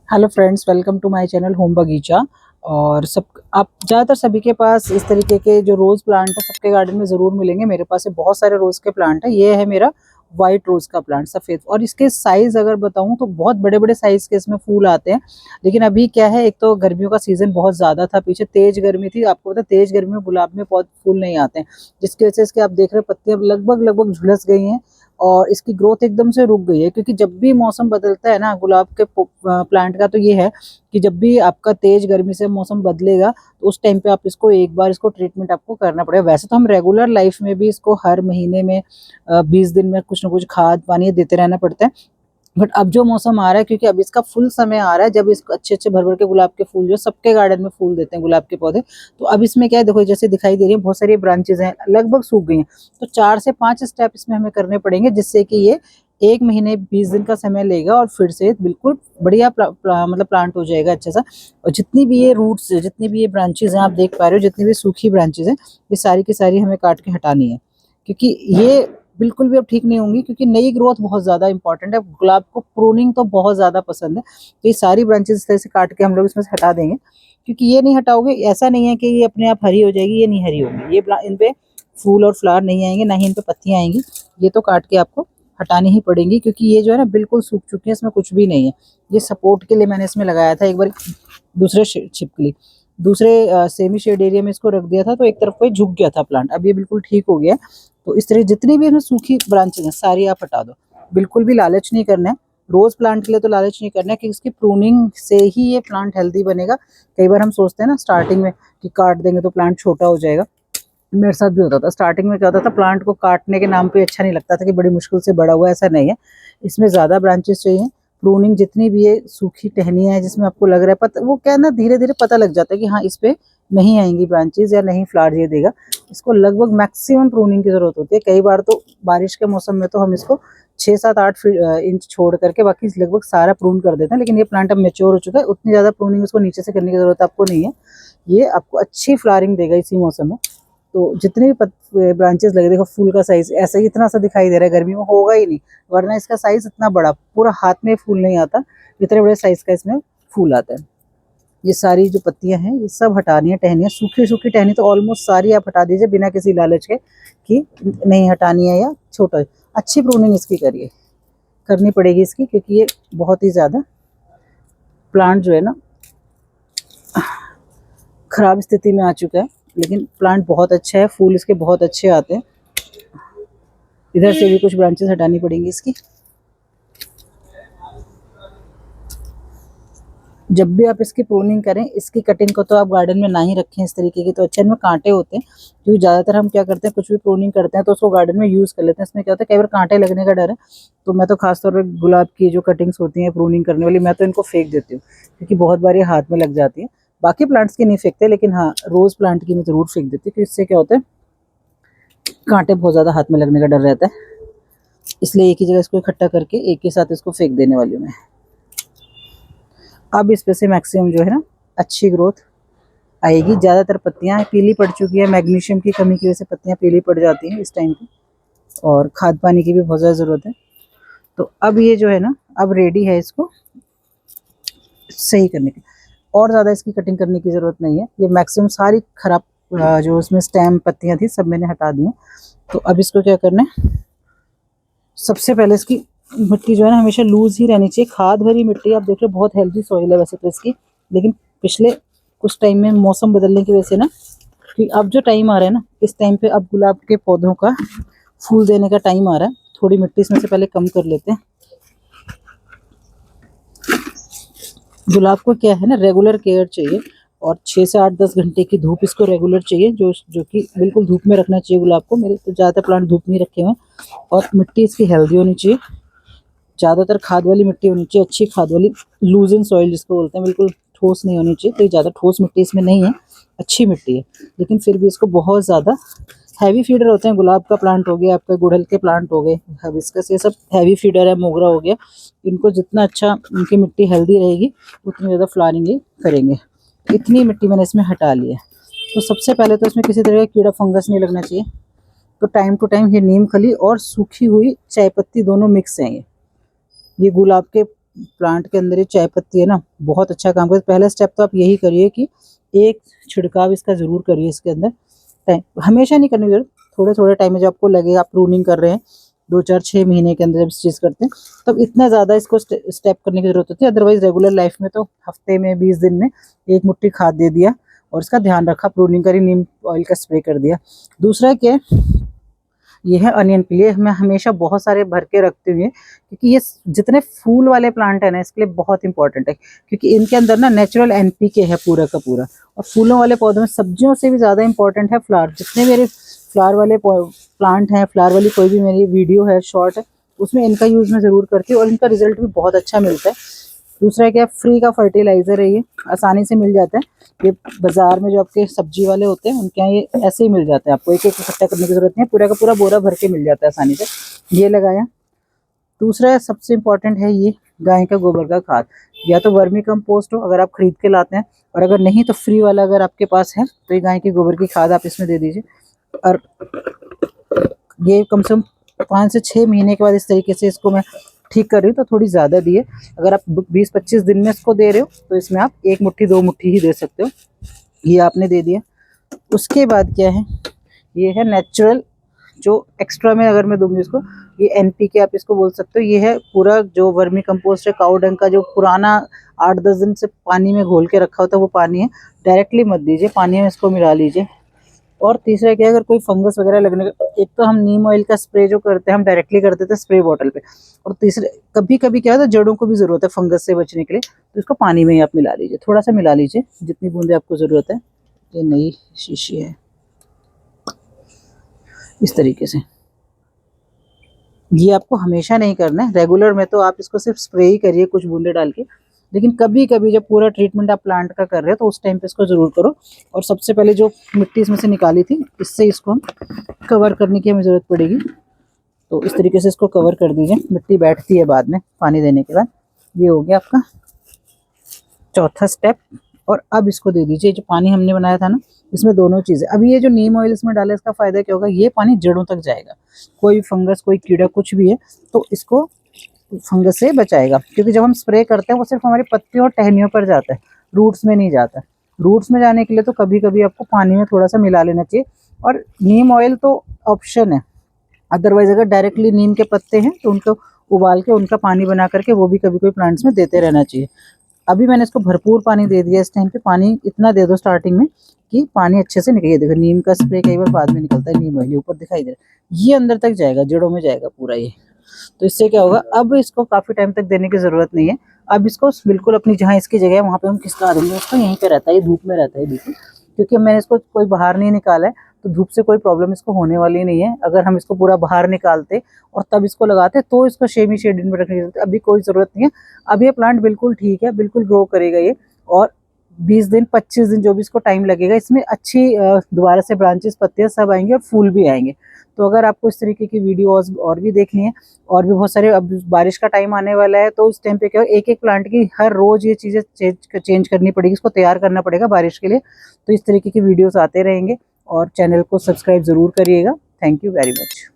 Hello friends, welcome to my channel home बगीचा। और सब आप ज़्यादातर सभी के पास इस तरीके के जो रोज़ प्लांट है सबके गार्डन में ज़रूर मिलेंगे। मेरे पास ये बहुत सारे रोज़ के प्लांट है। ये है मेरा वाइट रोज़ का प्लांट, सफ़ेद। और इसके साइज़ अगर बताऊं तो बहुत बड़े बड़े साइज़ के इसमें फूल आते हैं। लेकिन अभी क्या है, एक तो गर्मियों का सीज़न बहुत ज़्यादा था, पीछे तेज़ गर्मी थी। आपको पता है तेज़ गर्मी में गुलाब में बहुत फूल नहीं आते हैं, जिसकी वजह से इसके आप देख रहे हैं पत्तियां लगभग लगभग झुलस गई हैं और इसकी ग्रोथ एकदम से रुक गई है। क्योंकि जब भी मौसम बदलता है ना गुलाब के प्लांट का, तो ये है कि जब भी आपका तेज गर्मी से मौसम बदलेगा तो उस टाइम पे आप इसको एक बार इसको ट्रीटमेंट आपको करना पड़ेगा। वैसे तो हम रेगुलर लाइफ में भी इसको हर महीने में 20 दिन में कुछ ना कुछ खाद पानी देते रहना पड़ता है। बट अब जो मौसम आ रहा है, क्योंकि अब इसका फुल समय आ रहा है जब इसको अच्छे अच्छे भर भर के गुलाब के फूल जो सबके गार्डन में फूल देते हैं गुलाब के पौधे। तो अब इसमें क्या है, देखो जैसे दिखाई दे रही है बहुत सारी ब्रांचेज हैं, लगभग सूख गई हैं। तो 4 से 5 स्टेप इसमें हमें करने पड़ेंगे, जिससे कि ये 1 महीने 20 दिन का समय लेगा और फिर से बिल्कुल बढ़िया मतलब प्लांट हो जाएगा अच्छा सा। और जितनी भी ये रूट्स, जितनी भी ये ब्रांचेज हैं आप देख पा रहे हो, जितनी भी सूखी ब्रांचेज हैं, ये सारी की सारी हमें काट के हटानी है। क्योंकि ये बिल्कुल भी अब ठीक नहीं होंगी, क्योंकि नई ग्रोथ बहुत ज़्यादा इंपॉर्टेंट है। गुलाब को प्रूनिंग तो बहुत ज़्यादा पसंद है। तो ये सारी ब्रांचेस इस तरह से काट के हम लोग इसमें से हटा देंगे। क्योंकि ये नहीं हटाओगे, ऐसा नहीं है कि ये अपने आप हरी हो जाएगी, ये नहीं हरी होगी। ये इन पे फूल और फ्लावर नहीं आएंगे, ना ही इन पे पत्तियां आएंगी। ये तो काट के आपको हटानी ही पड़ेंगी, क्योंकि ये जो है ना बिल्कुल सूख चुकी है, इसमें कुछ भी नहीं है। ये सपोर्ट के लिए मैंने इसमें लगाया था एक बार, दूसरे छिपकली दूसरे सेमी शेड एरिया में इसको रख दिया था, तो एक तरफ कोई झुक गया था प्लांट। अब ये बिल्कुल ठीक हो गया। तो इस तरह जितनी भी इसमें सूखी ब्रांचेज हैं सारी आप हटा दो। बिल्कुल भी लालच नहीं करना है रोज प्लांट के लिए, तो लालच नहीं करना है कि इसकी प्रूनिंग से ही ये प्लांट हेल्दी बनेगा। कई बार हम सोचते हैं ना स्टार्टिंग में कि काट देंगे तो प्लांट छोटा हो जाएगा। मेरे साथ भी होता था स्टार्टिंग में। क्या होता था, प्लांट को काटने के नाम पे अच्छा नहीं लगता था कि बड़ी मुश्किल से बड़ा हुआ, ऐसा नहीं है। इसमें ज्यादा ब्रांचेस चाहिए। प्रूनिंग जितनी भी है, सूखी टहनियां है जिसमें आपको लग रहा है पता, वो क्या है ना, धीरे धीरे पता लग जाता है कि हाँ इस पे नहीं आएंगी ब्रांचेस या नहीं फ्लावर ये देगा। इसको लगभग मैक्सिमम प्रूनिंग की जरूरत होती है। कई बार तो बारिश के मौसम में तो हम इसको 6, 7, 8 इंच छोड़ करके बाकी लगभग सारा प्रून कर देते हैं। लेकिन ये प्लांट अब मेच्योर हो चुका है, उतनी ज्यादा प्रूनिंग इसको नीचे से करने की जरूरत आपको नहीं है। ये आपको अच्छी फ्लावरिंग देगा इसी मौसम में। तो जितने भी ब्रांचेस लगे, देखो फूल का साइज ऐसा ही इतना सा दिखाई दे रहा है, गर्मी में होगा ही नहीं, वरना इसका साइज इतना बड़ा पूरा हाथ में फूल नहीं आता, इतने बड़े साइज का इसमें फूल आता है। ये सारी जो पत्तियां हैं ये सब हटानी है, टहनियाँ सूखी सूखी टहनी तो ऑलमोस्ट सारी आप हटा दीजिए, बिना किसी लालच के कि नहीं हटानी है या छोटा। अच्छी प्रूनिंग इसकी करिए, करनी पड़ेगी इसकी, क्योंकि ये बहुत ही ज्यादा प्लांट जो है ना खराब स्थिति में आ चुका है। लेकिन प्लांट बहुत अच्छा है, फूल इसके बहुत अच्छे आते हैं। इधर से भी कुछ ब्रांचेस हटानी पड़ेंगी इसकी। जब भी आप इसकी प्रूनिंग करें, इसकी कटिंग को तो आप गार्डन में ना ही रखें इस तरीके की, तो अच्छे। इनमें कांटे होते हैं, क्योंकि ज़्यादातर हम क्या करते हैं, कुछ भी प्रूनिंग करते हैं तो उसको गार्डन में यूज़ कर लेते हैं। इसमें क्या होता है, कई बार कांटे लगने का डर है। तो मैं तो खासतौर पर गुलाब की जो कटिंग्स होती हैं प्रूनिंग करने वाली, मैं तो इनको फेंक देती हूँ, क्योंकि बहुत बार ये हाथ में लग जाती है। बाकी प्लांट्स की नहीं फेंकते, लेकिन हाँ रोज़ प्लांट की मैं ज़रूर फेंक देती हूँ, क्योंकि इससे क्या होता है, कांटे बहुत ज़्यादा हाथ में लगने का डर रहता है। इसलिए एक ही जगह इसको इकट्ठा करके एक ही साथ इसको फेंक देने वाली हूँ मैं। अब इस पे से मैक्सिमम जो है ना अच्छी ग्रोथ आएगी। ज़्यादातर पत्तियां पीली पड़ चुकी है, मैग्नीशियम की कमी की वजह से पत्तियां पीली पड़ जाती हैं इस टाइम पे, और खाद पानी की भी बहुत ज़्यादा ज़रूरत है। तो अब ये जो है ना अब रेडी है इसको सही करने की। और ज़्यादा इसकी कटिंग करने की ज़रूरत नहीं है। ये मैक्सिमम सारी खराब जो उसमें स्टेम पत्तियां थी सब मैंने हटा दी हैं। तो अब इसको क्या करना है, सबसे पहले इसकी मिट्टी जो है ना हमेशा लूज ही रहनी चाहिए। खाद भरी मिट्टी, आप देख रहे हो बहुत हेल्दी सॉइल है वैसे तो इसकी, लेकिन पिछले कुछ टाइम में मौसम बदलने की वजह से ना, कि अब जो टाइम आ रहा है ना इस टाइम पे अब गुलाब के पौधों का फूल देने का टाइम आ रहा है। थोड़ी मिट्टी इसमें से पहले कम कर लेते हैं। गुलाब को क्या है ना रेगुलर केयर चाहिए, और 6 से 8-10 घंटे की धूप इसको रेगुलर चाहिए, जो कि बिल्कुल धूप में रखना चाहिए गुलाब को। मेरे तो ज़्यादातर प्लांट धूप में रखे हुए हैं। और मिट्टी इसकी हेल्दी होनी चाहिए, ज़्यादातर खाद वाली मिट्टी होनी चाहिए, अच्छी खाद वाली, लूज इन सॉइल जिसको बोलते हैं, बिल्कुल ठोस नहीं होनी चाहिए। तो ज़्यादा ठोस मिट्टी इसमें नहीं है, अच्छी मिट्टी है। लेकिन फिर भी इसको बहुत ज़्यादा हैवी फीडर होते हैं। गुलाब का प्लांट हो गया, आपका गुड़हल के प्लांट हो गए, हिबिस्कस, ये सब हैवी फीडर है, मोगरा हो गया। इनको जितना अच्छा उनकी मिट्टी हेल्दी रहेगी उतनी ज़्यादा फ्लावरिंग ये करेंगे। इतनी मिट्टी मैंने इसमें हटा ली है। तो सबसे पहले तो इसमें किसी तरह का कीड़ा फंगस नहीं लगना चाहिए। तो टाइम टू टाइम ये नीम खली और सूखी हुई चाय पत्ती दोनों मिक्स हैं। ये गुलाब के प्लांट के अंदर ये चाय पत्ती है ना, बहुत अच्छा काम करती है। पहला स्टेप तो आप यही करिए कि एक छिड़काव इसका ज़रूर करिए इसके अंदर। हमेशा नहीं करने की ज़रूरत, थोड़े-थोड़े टाइम में जब आपको लगे आप प्रूनिंग कर रहे हैं, 2, 4, 6 महीने के अंदर जब इस चीज़ करते हैं, तब इतना ज़्यादा इसको स्टेप करने की ज़रूरत होती है। अदरवाइज़ रेगुलर लाइफ़ में तो हफ्ते में, 20 दिन में 1 मुट्ठी खाद दे दिया और इसका ध्यान रखा, प्रूनिंग करी, नीम ऑयल का स्प्रे कर दिया। दूसरा क्या है, ये है अनियन के लिए मैं हमेशा बहुत सारे भर के रखती हूँ, क्योंकि ये जितने फूल वाले प्लांट है ना इसके लिए बहुत इंपॉर्टेंट है, क्योंकि इनके अंदर ना नेचुरल एनपीके है पूरा का पूरा। और फूलों वाले पौधों में सब्जियों से भी ज़्यादा इंपॉर्टेंट है फ्लावर। जितने मेरे फ्लावर वाले प्लांट हैं, फ्लावर वाली कोई भी मेरी वीडियो है शॉर्ट है, उसमें इनका यूज़ मैं ज़रूर करती हूँ और इनका रिजल्ट भी बहुत अच्छा मिलता है। दूसरा क्या, फ्री का फर्टिलाइज़र है, ये आसानी से मिल जाता है। ये बाज़ार में जो आपके सब्जी वाले होते हैं उनके यहाँ ये ऐसे ही मिल जाता है, आपको एक एक इकट्ठा करने की ज़रूरत नहीं है, पूरा का पूरा बोरा भर के मिल जाता है आसानी से। ये लगाया। दूसरा सबसे इम्पोर्टेंट है ये गाय का गोबर का खाद, या तो वर्मी कंपोस्ट हो अगर आप खरीद के लाते हैं, और अगर नहीं तो फ्री वाला अगर आपके पास है तो ये गाय के गोबर की खाद आप इसमें दे दीजिए। और ये कम से कम 5 से 6 महीने के बाद इस तरीके से इसको मैं ठीक कर रही हूँ, तो थोड़ी ज़्यादा दिए। अगर आप 20-25 दिन में इसको दे रहे हो तो इसमें आप 1 मुट्ठी 2 मुट्ठी ही दे सकते हो। ये आपने दे दिया। उसके बाद क्या है, ये है नेचुरल, जो एक्स्ट्रा में अगर मैं दूंगी इसको, ये एनपीके आप इसको बोल सकते हो। ये है पूरा जो वर्मी कंपोस्ट है, काऊ डंग का जो पुराना 8-10 दिन से पानी में घोल के रखा होता है वो पानी है, डायरेक्टली मत दीजिए, पानी में इसको मिला लीजिए। और तीसरा क्या है, अगर कोई फंगस वगैरह लगने का, एक तो हम नीम ऑयल का स्प्रे जो करते हैं हम डायरेक्टली कर देते हैं स्प्रे बॉटल पे, और तीसरे कभी कभी क्या होता है जड़ों को भी ज़रूरत है फंगस से बचने के लिए, तो इसको पानी में ही आप मिला लीजिए, थोड़ा सा मिला लीजिए जितनी बूंदे आपको ज़रूरत है। ये नई शीशी है, इस तरीके से। ये आपको हमेशा नहीं करना है, रेगुलर में तो आप इसको सिर्फ स्प्रे ही करिए कुछ बूंदे डाल के, लेकिन कभी कभी जब पूरा ट्रीटमेंट आप प्लांट का कर रहे हो तो उस टाइम पे इसको ज़रूर करो। और सबसे पहले जो मिट्टी इसमें से निकाली थी, इससे इसको हम कवर करने की हमें ज़रूरत पड़ेगी, तो इस तरीके से इसको कवर कर दीजिए, मिट्टी बैठती है बाद में पानी देने के बाद। ये हो गया आपका चौथा स्टेप। और अब इसको दे दीजिए जो पानी हमने बनाया था ना, इसमें दोनों चीज़ें। अभी ये जो नीम ऑयल इसमें डाला है इसका फ़ायदा क्या होगा, ये पानी जड़ों तक जाएगा, कोई फंगस कोई कीड़ा कुछ भी है तो इसको फंगस से बचाएगा, क्योंकि जब हम स्प्रे करते हैं वो सिर्फ हमारी पत्तियों और टहनियों पर जाता है, रूट्स में नहीं जाता। रूट्स में जाने के लिए तो कभी कभी आपको पानी में थोड़ा सा मिला लेना चाहिए, और नीम ऑयल तो ऑप्शन है, अदरवाइज अगर डायरेक्टली नीम के पत्ते हैं तो उनको उबाल के उनका पानी बना करके वो भी कभी कोई प्लांट्स में देते रहना चाहिए। अभी मैंने इसको भरपूर पानी दे दिया, इस टाइम पे पानी इतना दे दो स्टार्टिंग में कि पानी अच्छे से निकले। देखो नीम का स्प्रे कई बार बाद में निकलता है, नीम ऑयल ऊपर दिखाई दे रहा है, ये अंदर तक जाएगा, जड़ों में जाएगा पूरा ये। तो इससे क्या होगा, अब इसको काफ़ी टाइम तक देने की ज़रूरत नहीं है। अब इसको बिल्कुल अपनी जहाँ इसकी जगह है वहाँ पे हम खिसका देंगे उसको, यहीं पे रहता है, ये धूप में रहता है बिल्कुल, क्योंकि मैंने इसको कोई बाहर नहीं निकाला है, तो धूप से कोई प्रॉब्लम इसको होने वाली नहीं है। अगर हम इसको पूरा बाहर निकालते और तब इसको लगाते तो इसको सेमी शेड में रखने की जरूरत है, अभी कोई ज़रूरत नहीं है। अब ये प्लांट बिल्कुल ठीक है, बिल्कुल ग्रो करेगा ये, और 20 दिन 25 दिन जो भी इसको टाइम लगेगा, इसमें अच्छी दोबारा से ब्रांचेस पत्तियाँ सब आएंगे और फूल भी आएंगे। तो अगर आपको इस तरीके की वीडियोस और भी देखनी है, और भी बहुत सारे, अब बारिश का टाइम आने वाला है तो उस टाइम पे क्या एक एक प्लांट की हर रोज़ ये चीज़ें चेंज करनी पड़ेगी, इसको तैयार करना पड़ेगा बारिश के लिए। तो इस तरीके की वीडियोस आते रहेंगे, और चैनल को सब्सक्राइब ज़रूर करिएगा। Thank you very much.